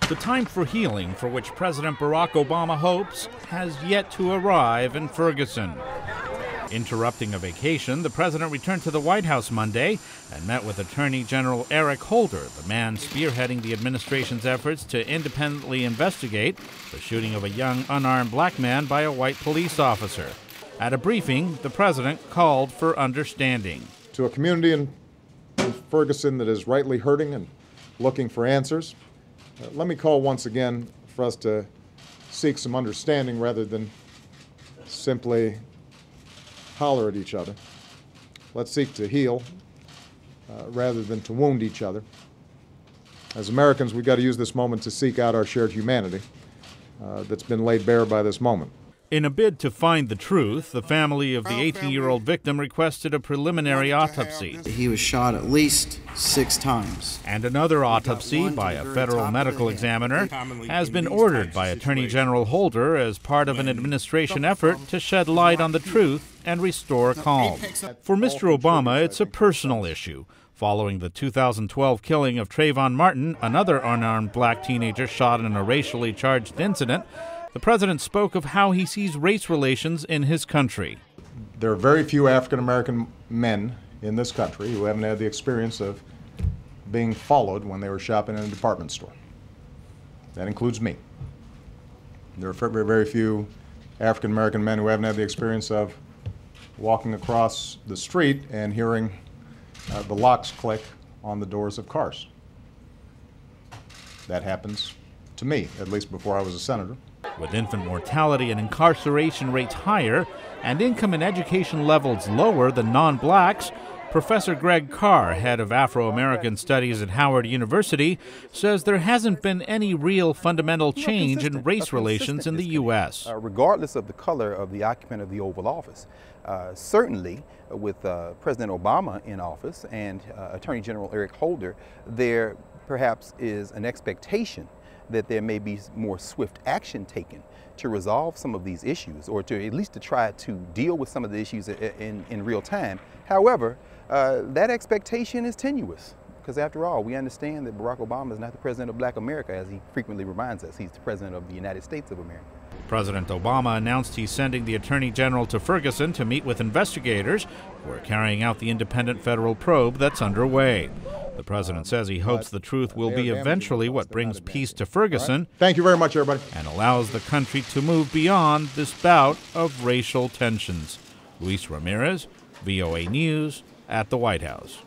The time for healing, for which President Barack Obama hopes, has yet to arrive in Ferguson. Interrupting a vacation, the president returned to the White House Monday and met with Attorney General Eric Holder, the man spearheading the administration's efforts to independently investigate the shooting of a young unarmed black man by a white police officer. At a briefing, the president called for understanding. To a community in Ferguson that is rightly hurting and looking for answers, let me call once again for us to seek some understanding rather than simply holler at each other. Let's seek to heal rather than to wound each other. As Americans, we've got to use this moment to seek out our shared humanity that's been laid bare by this moment. In a bid to find the truth, the family of the 18-year-old victim requested a preliminary autopsy. He was shot at least 6 times. And another autopsy by a federal medical examiner has been ordered by Attorney General Holder as part of an administration effort to shed light on the truth and restore calm. For Mr. Obama, it's a personal issue. Following the 2012 killing of Trayvon Martin, another unarmed black teenager shot in a racially charged incident, the president spoke of how he sees race relations in his country. There are very few African-American men in this country who haven't had the experience of being followed when they were shopping in a department store. That includes me. There are very few African-American men who haven't had the experience of walking across the street and hearing the locks click on the doors of cars. That happens to me, at least before I was a senator. With infant mortality and incarceration rates higher and income and education levels lower than non-blacks, Professor Greg Carr, head of Afro-American Studies at Howard University, says there hasn't been any real fundamental change in race relations in the U.S. Regardless of the color of the occupant of the Oval Office. Certainly, with President Obama in office and Attorney General Eric Holder, there perhaps is an expectation that there may be more swift action taken to resolve some of these issues, or to at least to try to deal with some of the issues in real time. However, that expectation is tenuous, because after all, we understand that Barack Obama is not the president of Black America, as he frequently reminds us. He's the president of the United States of America. President Obama announced he's sending the Attorney General to Ferguson to meet with investigators who are carrying out the independent federal probe that's underway. The president says he hopes the truth will be eventually what brings peace to Ferguson. Thank you very much, everybody. And allows the country to move beyond this bout of racial tensions. Luis Ramirez, VOA News, at the White House.